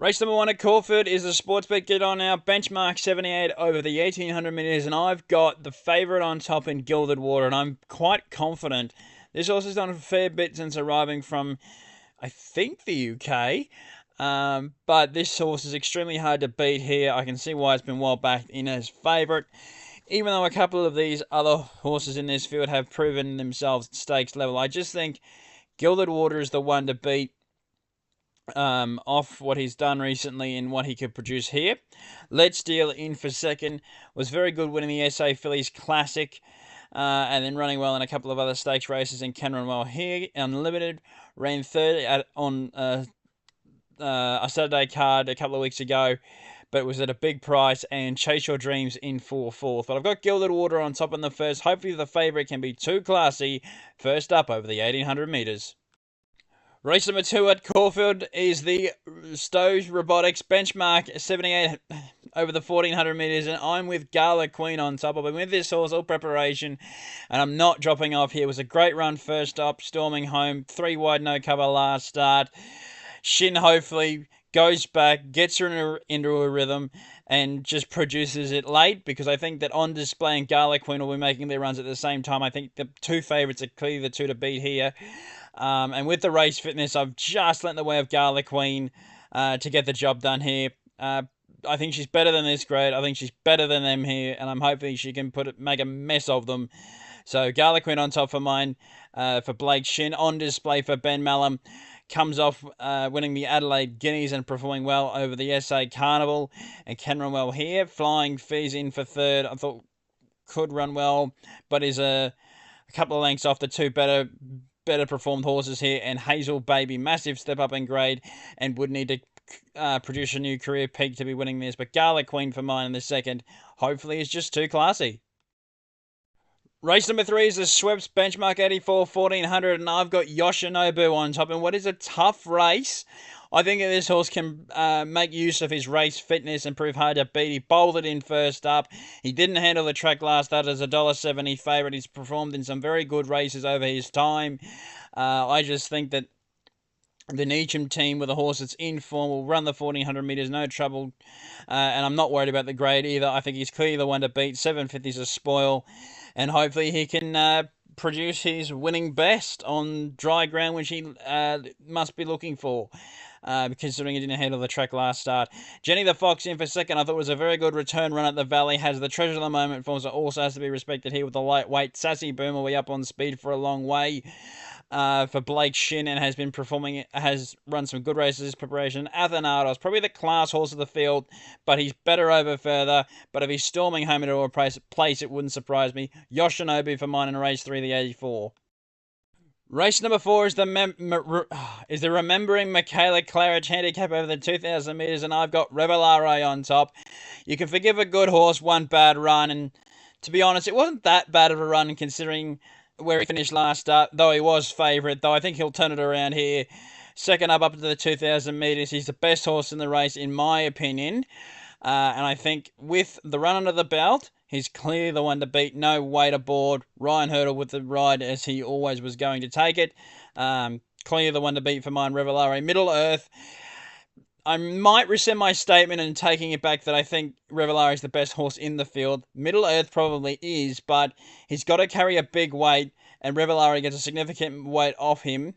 Race number one at Caulfeild is the sports bet get on now. Benchmark 78 over the 1800 metres, and I've got the favourite on top in Gilded Water, and I'm quite confident. This horse has done a fair bit since arriving from, I think, the UK. But this horse is extremely hard to beat here. I can see why it's been well backed in as favourite. Even though a couple of these other horses in this field have proven themselves at stakes level, I just think Gilded Water is the one to beat off what he's done recently and what he could produce here. Let's Deal in for second. Was very good winning the SA Fillies Classic. And then running well in a couple of other stakes races and can run well here. Unlimited ran third on a Saturday card a couple of weeks ago, but was at a big price, and Chase Your Dreams in for fourth. But I've got Gilded Water on top in the first. Hopefully the favourite can be too classy. First up over the 1800 metres. Race number two at Caulfeild is the Stowe Robotics Benchmark 78 over the 1400 metres, and I'm with Gala Queen on top. I've been with this horse all preparation, and I'm not dropping off here. It was a great run first up, storming home, 3 wide, no cover last start. Shin hopefully goes back, gets her into a rhythm, and just produces it late, because I think that On Display and Gala Queen will be making their runs at the same time. I think the two favourites are clearly the two to beat here. And with the race fitness, I've just lent the way of Gala Queen to get the job done here. I think she's better than this grade. I think she's better than them here, and I'm hoping she can make a mess of them. So Gala Queen on top for mine, for Blake Shin. On Display for Ben Mallam. Comes off winning the Adelaide Guineas and performing well over the SA Carnival, and can run well here. Flying Fees in for third. I thought could run well, but is a couple of lengths off the two better performed horses here. And Hazel Baby, massive step up in grade, and would need to produce a new career peak to be winning this. But Gala Queen for mine in the second. Hopefully is just too classy. Race number three is the Schweppes Benchmark 84 1400, and I've got Yoshinobu on top. And what is a tough race. I think this horse can make use of his race fitness and prove hard to beat. He bolted in first up. He didn't handle the track last start as a $1.70 favourite. He's performed in some very good races over his time. I just think that the Neacham team with a horse that's in form will run the 1400 metres, no trouble. And I'm not worried about the grade either. I think he's clearly the one to beat. 750 is a spoil. And hopefully he can produce his winning best on dry ground, which he must be looking for, considering he didn't handle the track last start. Jenny the Fox in for second. I thought it was a very good return run at the Valley. Has the treasure of the moment forms that also has to be respected here with the lightweight. Sassy Boom will be up on speed for a long way. For Blake Shin, and has run some good races preparation. Athanatos, probably the class horse of the field, but he's better over further. But if he's storming home into a place, it wouldn't surprise me. Yoshinobu for mine in race 3, the 84. Race number 4 is the Remembering Michaela Claridge handicap over the 2,000 metres, and I've got Revelare on top. You can forgive a good horse one bad run, and to be honest, it wasn't that bad of a run considering where he finished last start, though he was favourite, though I think he'll turn it around here. Second up to the 2,000 metres. He's the best horse in the race, in my opinion. And I think with the run under the belt, he's clearly the one to beat. No weight aboard. Ryan Hurdle with the ride, as he always was going to take it. Clearly the one to beat for mine, Revelare. Middle Earth. I might rescind my statement and taking it back that I think Revelare is the best horse in the field. Middle Earth probably is, but he's got to carry a big weight, and Revelare gets a significant weight off him,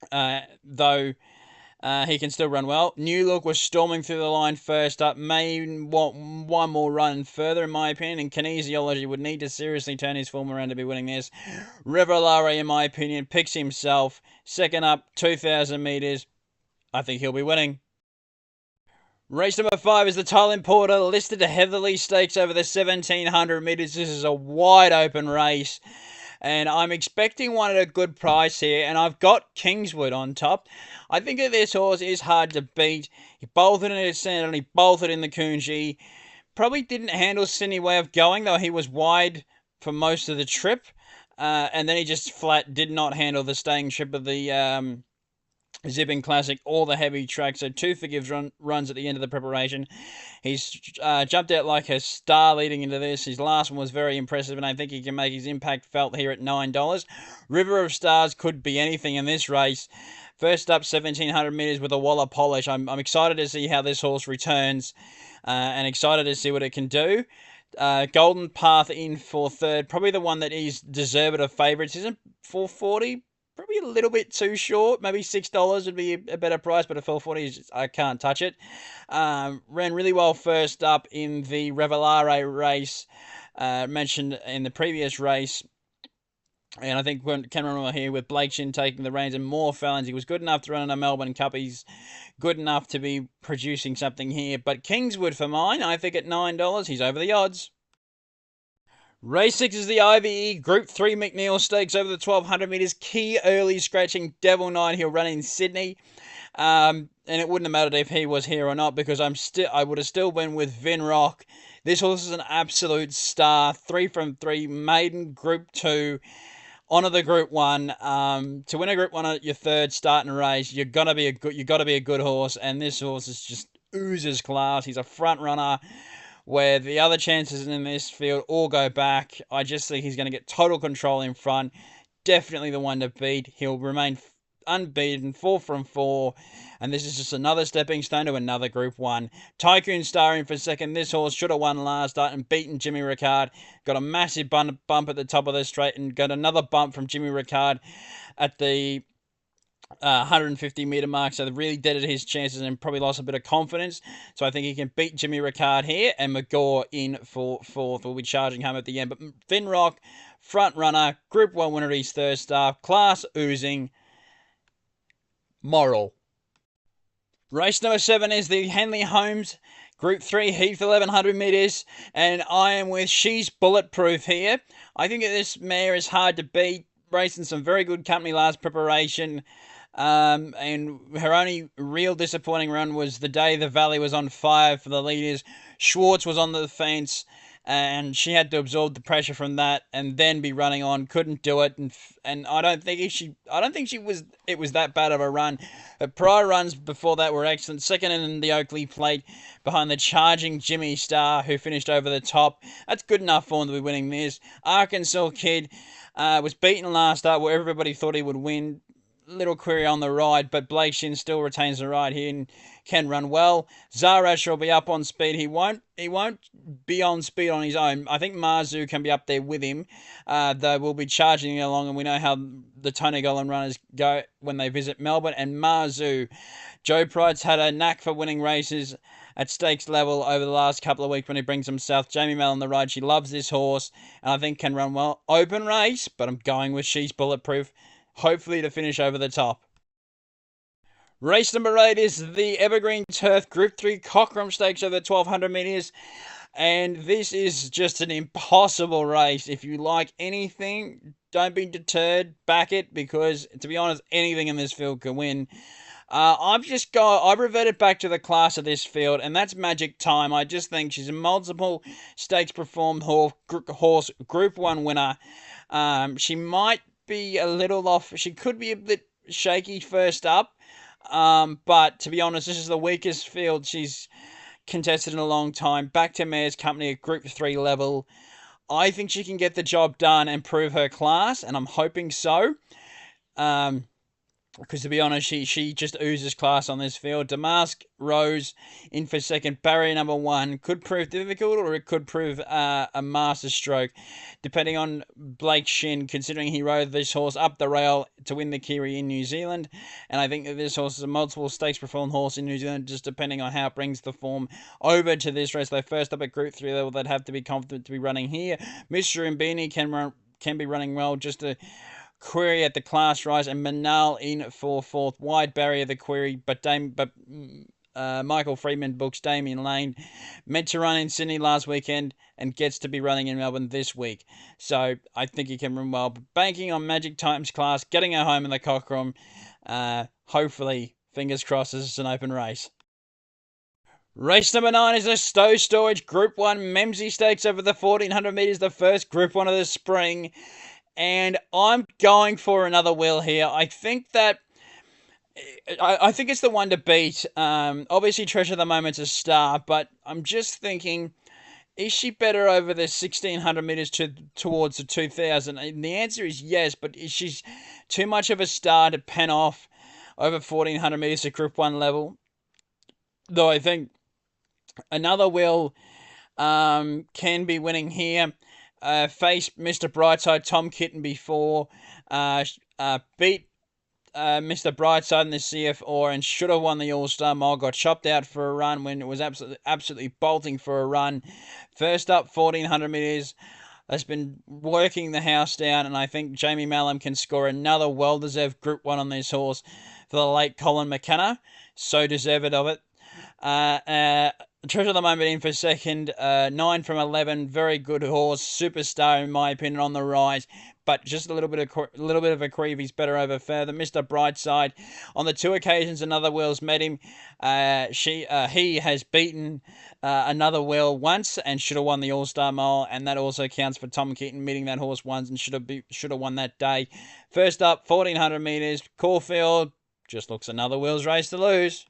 though he can still run well. New Look was storming through the line first up, may want one more run further, in my opinion, and Kinesiology would need to seriously turn his form around to be winning this. Revelare, in my opinion, picks himself. Second up, 2,000 metres. I think he'll be winning. Race number 5 is the Thailand Porter, listed to Heatherly Stakes over the 1,700 metres. This is a wide open race, and I'm expecting one at a good price here, and I've got Kingswood on top. I think that this horse is hard to beat. He bolted in his center, and he bolted in the Kunji. Probably didn't handle Sydney way of going, though he was wide for most of the trip, and then he just flat did not handle the staying trip of the Zipping Classic, all the heavy tracks. So 2 forgives runs at the end of the preparation. He's jumped out like a star leading into this. His last one was very impressive, and I think he can make his impact felt here at $9. River of Stars could be anything in this race. First up, 1,700 metres with a Waller polish. I'm excited to see how this horse returns and excited to see what it can do. Golden Path in for third. Probably the one that is deserved of favourites. Isn't 440? Probably a little bit too short. Maybe $6 would be a better price, but a 440, I can't touch it. Ran really well first up in the Revelare race mentioned in the previous race. And I think when Cameron were here with Blake Shin taking the reins and more felons, he was good enough to run in a Melbourne Cup. He's good enough to be producing something here. But Kingswood for mine, I think at $9, he's over the odds. Race 6 is the IVE Group 3 McNeil Stakes over the 1,200 metres. Key early scratching Devil Knight. He'll run in Sydney. And it wouldn't have mattered if he was here or not because I would have still been with Vin Rock. This horse is an absolute star. 3 from 3, maiden Group 2. Honour the Group 1. To win a Group 1 at your third starting race, you got to be a good horse, and this horse is just oozes class. He's a front runner, where the other chances in this field all go back. I just think he's going to get total control in front. Definitely the one to beat. He'll remain unbeaten, 4 from 4. And this is just another stepping stone to another Group 1. Tycoon Star in for second. This horse should have won last start and beaten Jimmy Ricard. Got a massive bump at the top of the straight and got another bump from Jimmy Ricard at the 150 metre mark, so they've really deaded his chances and probably lost a bit of confidence. So I think he can beat Jimmy Ricard here, and McGaw in for fourth. Will be charging home at the end. But Finn Rock, front runner, Group 1 winner, his third start, class oozing, moral. Race number 7 is the Henley Holmes Group 3 Heath 1,100 metres, and I am with She's Bulletproof here. I think this mare is hard to beat, racing some very good company last preparation. And her only real disappointing run was the day the Valley was on fire for the leaders. Schwartz was on the fence, and she had to absorb the pressure from that and then be running on. Couldn't do it, and I don't think it was that bad of a run. Her prior runs before that were excellent. Second in the Oakley Plate behind the charging Jimmy Star, who finished over the top. That's good enough for him to be winning this. Arkansas Kid was beaten last start where everybody thought he would win. Little query on the ride, but Blake Shin still retains the ride here and can run well. Zarash will be up on speed. He won't be on speed on his own. I think Marzu can be up there with him. They will be charging along, and we know how the Tony Gollan runners go when they visit Melbourne. And Marzu, Joe Pride's had a knack for winning races at stakes level over the last couple of weeks when he brings them south. Jamie Mel on the ride. She loves this horse, and I think can run well. Open race, but I'm going with She's Bulletproof. Hopefully to finish over the top. Race number 8 is the Evergreen Turf Group 3 Cockram Stakes over 1,200 metres. And this is just an impossible race. If you like anything, don't be deterred. Back it, because, to be honest, anything in this field can win. I've reverted back to the class of this field, and that's Magic Time. I just think she's a multiple stakes performed horse, Group 1 winner. She might be a little off. She could be a bit shaky first up, but to be honest, this is the weakest field she's contested in a long time. Back to Mayor's Company at Group 3 level. I think she can get the job done and prove her class, and I'm hoping so. Because to be honest, she just oozes class on this field. Damask Rose in for second. Barrier number 1 could prove difficult, or it could prove a masterstroke, depending on Blake Shin, considering he rode this horse up the rail to win the Kiri in New Zealand. And I think that this horse is a multiple stakes performed horse in New Zealand, just depending on how it brings the form over to this race. Though first up at Group 3 level, they'd have to be confident to be running here. Mr. Mbini can be running well, just to query at the class rise, and Manal in for fourth. Wide barrier the query, but Michael Freeman books Damien Lane, meant to run in Sydney last weekend and gets to be running in Melbourne this week. So I think he can run well. Banking on Magic Times class, getting her home in the Cockram. Hopefully, fingers crossed, this is an open race. Race number 9 is a Stowe Storage Group 1 Memsie Stakes over the 1,400 metres, the first Group 1 of the spring. And I'm going for another wheel here. I think that I think it's the one to beat. Obviously, Treasure of the Moment's a star, but I'm just thinking, is she better over the 1600 meters towards the 2000? And the answer is yes, but is she too much of a star to pen off over 1400 meters at Group 1 level? Though I think another will can be winning here. Faced Mr. Brightside Tom Kitten before, beat Mr. Brightside in the CF4 and should have won the All Star Mile. Got chopped out for a run when it was absolutely bolting for a run. First up, 1400 meters. Has been working the house down, and I think Jamie Mallam can score another well deserved Group 1 on this horse for the late Colin McKenna. So deserved of it. Treasure of the Moment in for second. 9 from 11. Very good horse. Superstar, in my opinion, on the rise. But just a little bit of a creep. He's better over further. Mr. Brightside. On the 2 occasions another Will's met him. He has beaten another Will once and should have won the All-Star Mile. And that also counts for Tom Keaton meeting that horse once and should have won that day. First up, 1400 metres. Caulfeild. Just looks another Will's race to lose.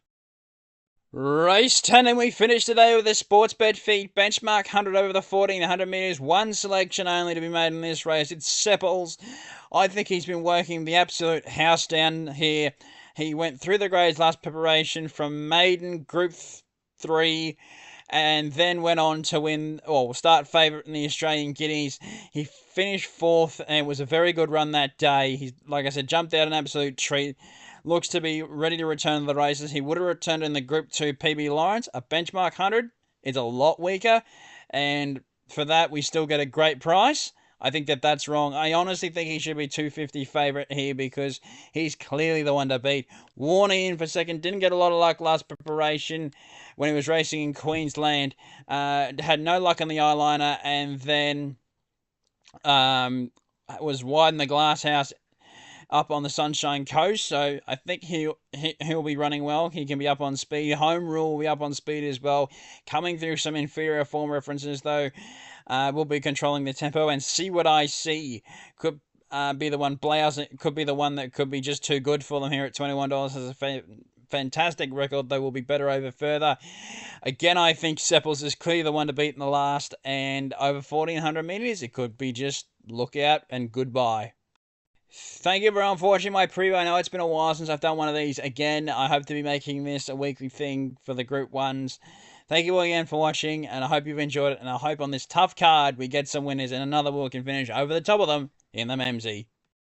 Race 10, and we finish today with a sports bet feed benchmark 100 over the 1400 metres. One selection only to be made in this race. It's Sepples. I think he's been working the absolute house down here. He went through the grades last preparation from maiden Group 3 and then went on to win, or start favourite in the Australian Guineas. He finished 4th and it was a very good run that day. He, like I said, jumped out an absolute treat. Looks to be ready to return to the races. He would have returned in the Group 2 PB Lawrence. A benchmark 100 is a lot weaker, and for that we still get a great price. I think that's wrong. I honestly think he should be 250 favourite here because he's clearly the one to beat. Warner in for second. Didn't get a lot of luck last preparation when he was racing in Queensland. Had no luck on the eyeliner and then was wide in the glass house up on the Sunshine Coast, so I think he'll be running well. He can be up on speed. Home Rule will be up on speed as well. Coming through some inferior form references, though, will be controlling the tempo. And See What I See could be the one. Blouse could be the one that could be just too good for them here at $21. Has a fantastic record, though will be better over further. Again, I think Sepples is clearly the one to beat in the last, and over 1400 metres, it could be just look out and goodbye. Thank you everyone for watching my preview. I know it's been a while since I've done one of these. Again, I hope to be making this a weekly thing for the Group 1s. Thank you all again for watching, and I hope you've enjoyed it. And I hope on this tough card we get some winners and another will can finish over the top of them in the Memsie.